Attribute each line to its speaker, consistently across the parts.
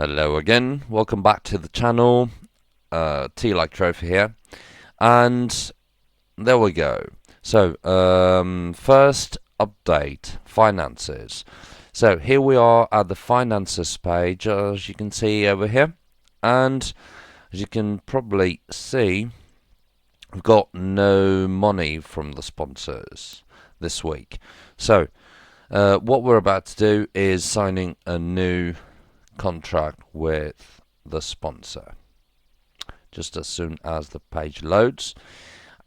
Speaker 1: Hello again, welcome back to the channel. T-like trophy here, and there we go. So first update, finances. So here we are at the finances page, as you can see over here, and as you can probably see, we've got no money from the sponsors this week. So what we're about to do is signing a new contract with the sponsor just as soon as the page loads.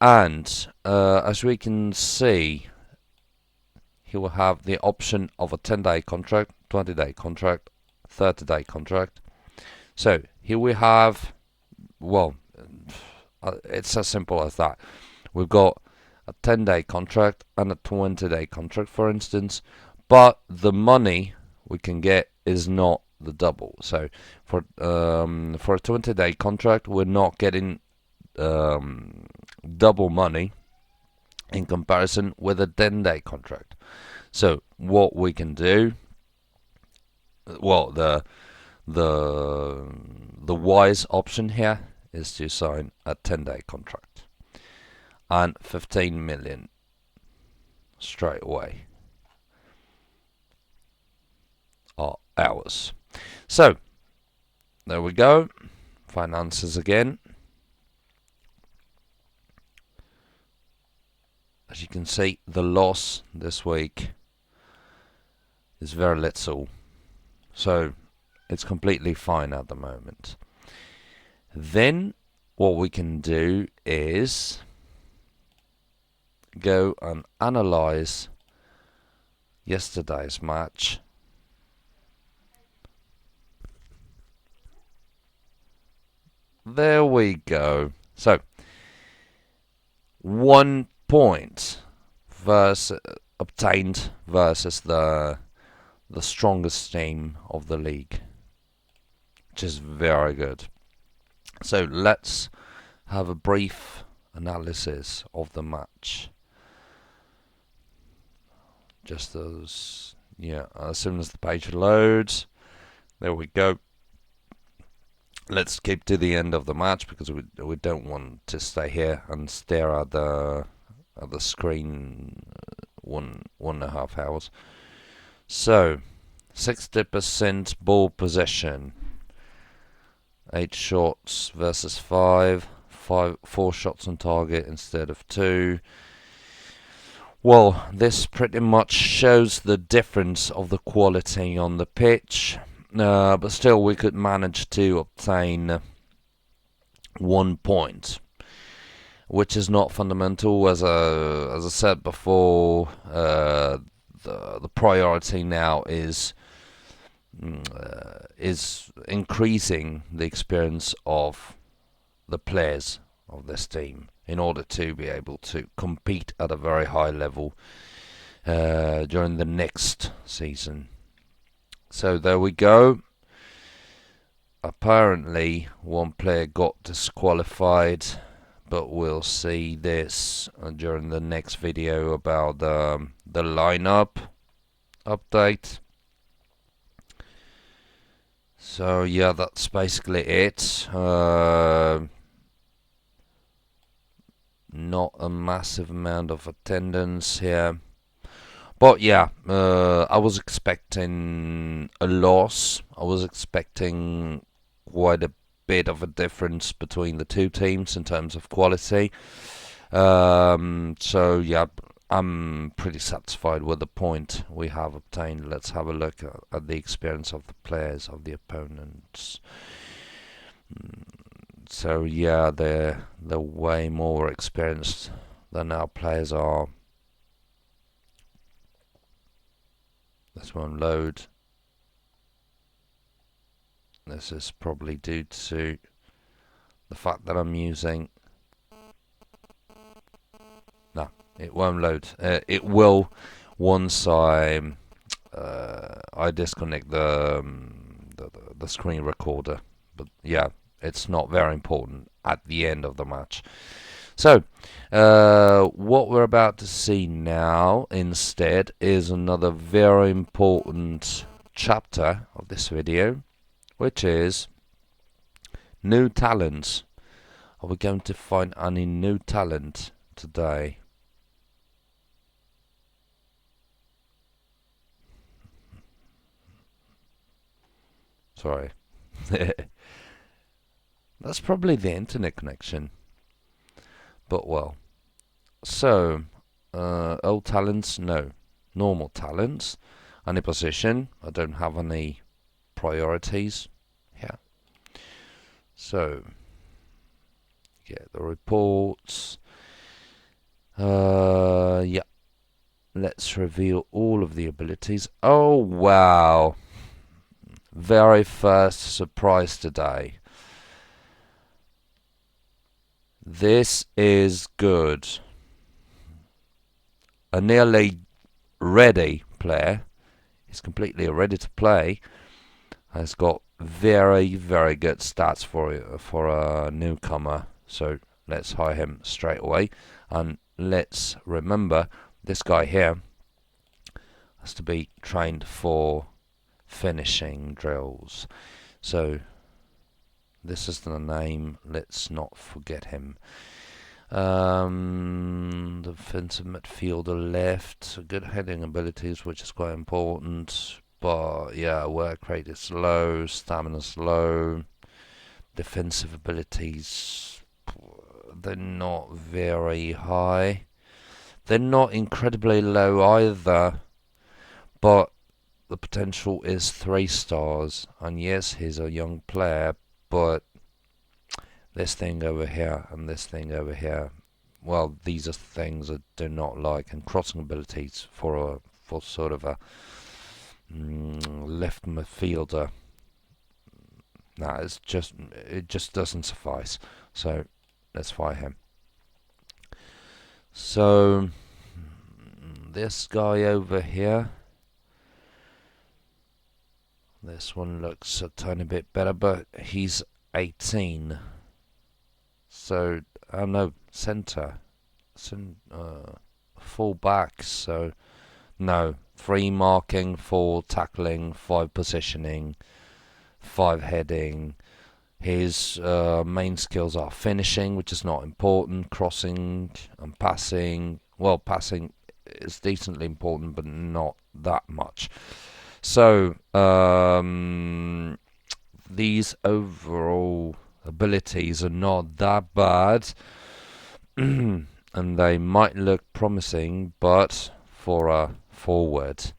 Speaker 1: And as we can see, he will have the option of a 10-day contract, 20-day contract, 30-day contract. So here we have, well, it's as simple as that. We've got a 10-day contract and a 20-day contract, for instance, but the money we can get is not the double. So for a 20-day contract, we're not getting double money in comparison with a 10-day contract. So what we can do, well, the wise option here is to sign a 10-day contract and 15 million straight away are ours. So there we go, finances again. As you can see, the loss this week is very little, so it's completely fine at the moment. Then what we can do is go and analyze yesterday's match. There we go. So 1 point obtained versus the strongest team of the league, which is very good. So let's have a brief analysis of the match. Just as soon as the page loads, there we go. Let's skip to the end of the match because we don't want to stay here and stare at the screen 1.5 hours. So 60% ball possession, 8 shots versus 4 shots on target instead of 2. Well, this pretty much shows the difference of the quality on the pitch. But still we could manage to obtain 1 point, which is not fundamental. As I said before, the priority now is increasing the experience of the players of this team in order to be able to compete at a very high level during the next season. So there we go. Apparently one player got disqualified, but we'll see this during the next video about the lineup update. So yeah, that's basically it. Not a massive amount of attendance here. But yeah, I was expecting a loss. I was expecting quite a bit of a difference between the two teams in terms of quality. So yeah, I'm pretty satisfied with the point we have obtained. Let's have a look at the experience of the players, of the opponents. So yeah, they're way more experienced than our players are. This won't load. This is probably due to the fact that I'm using... No, it won't load. It will once I disconnect the screen recorder. But yeah, it's not very important at the end of the match. So, what we're about to see now instead is another very important chapter of this video, which is new talents. Are we going to find any new talent today? Sorry. That's probably the internet connection. But well. So, old talents, no. Normal talents. Any position. I don't have any priorities. Yeah. So, get the reports. Yeah. Let's reveal all of the abilities. Oh, wow. Very first surprise today. This is good. A nearly ready player. He's completely ready to play. Has got very, very good stats for a newcomer. So let's hire him straight away. And let's remember, this guy here has to be trained for finishing drills. So this is the name. Let's not forget him. Defensive midfielder left. Good heading abilities, which is quite important. But yeah, work rate is low. Stamina's low. Defensive abilities, they're not very high. They're not incredibly low either. But the potential is 3 stars. And yes, he's a young player, but this thing over here and this thing over here, well, these are things I do not like. And crossing abilities for sort of a left midfielder, nah, it just doesn't suffice. So let's fire him. So this guy over here, this one looks a tiny bit better, but he's 18. So I don't know, centre, full back. So no, 3 marking, 4 tackling, 5 positioning, 5 heading. His main skills are finishing, which is not important, crossing and passing. Well, passing is decently important, but not that much. So these overall abilities are not that bad. And they might look promising, but for a forward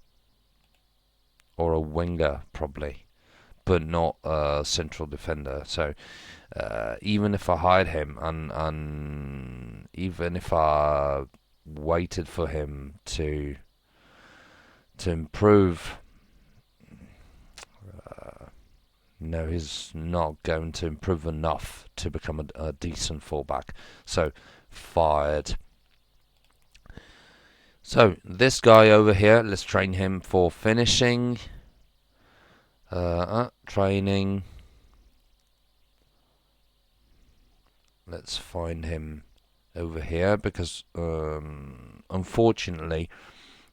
Speaker 1: or a winger probably, but not a central defender. So even if I hired him and even if I waited for him to improve, no, he's not going to improve enough to become a decent fullback. So fired. So this guy over here, let's train him for finishing. Training. Let's find him over here because unfortunately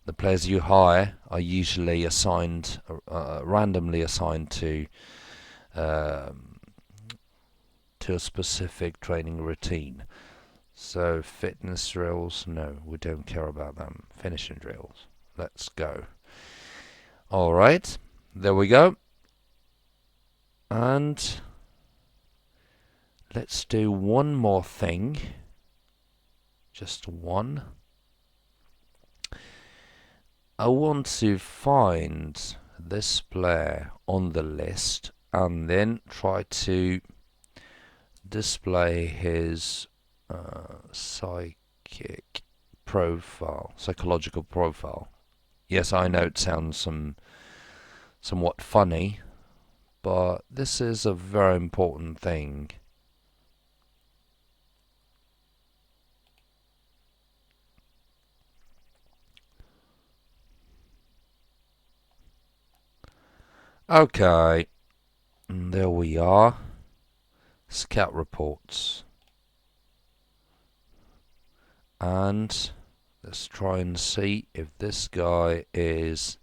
Speaker 1: the players you hire are usually assigned, randomly assigned to a specific training routine. So fitness drills, no, we don't care about them. Finishing drills, let's go. Alright, there we go. And let's do one more thing. Just one. I want to find this player on the list and then try to display his psychological profile. Yes, I know it sounds somewhat funny, but this is a very important thing. Okay, and there we are. Scout reports. And let's try and see if this guy is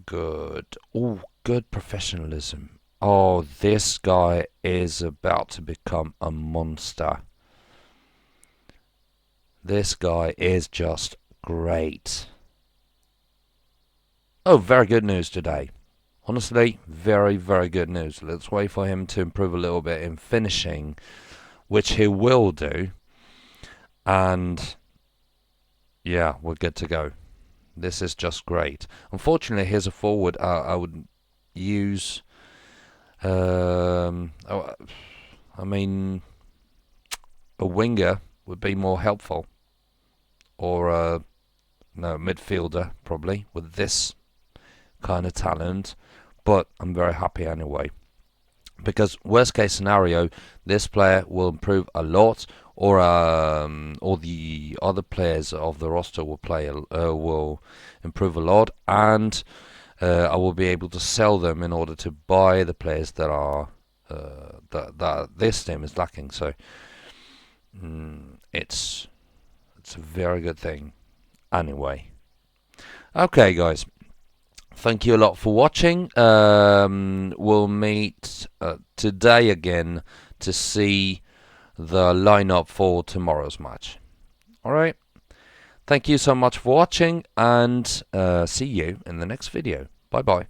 Speaker 1: good. Oh, good professionalism. Oh, this guy is about to become a monster. This guy is just great. Oh, very good news today. Honestly, very, very good news. Let's wait for him to improve a little bit in finishing, which he will do. And yeah, we're good to go. This is just great. Unfortunately, here's a forward I would use. Oh, I mean, a winger would be more helpful, or a no midfielder probably with this kind of talent. But I'm very happy anyway, because worst case scenario, this player will improve a lot, or the other players of the roster will improve a lot, and I will be able to sell them in order to buy the players that are that this team is lacking. So it's a very good thing. Anyway, okay, guys. Thank you a lot for watching. We'll meet today again to see the lineup for tomorrow's match. Alright, thank you so much for watching, and see you in the next video. Bye bye.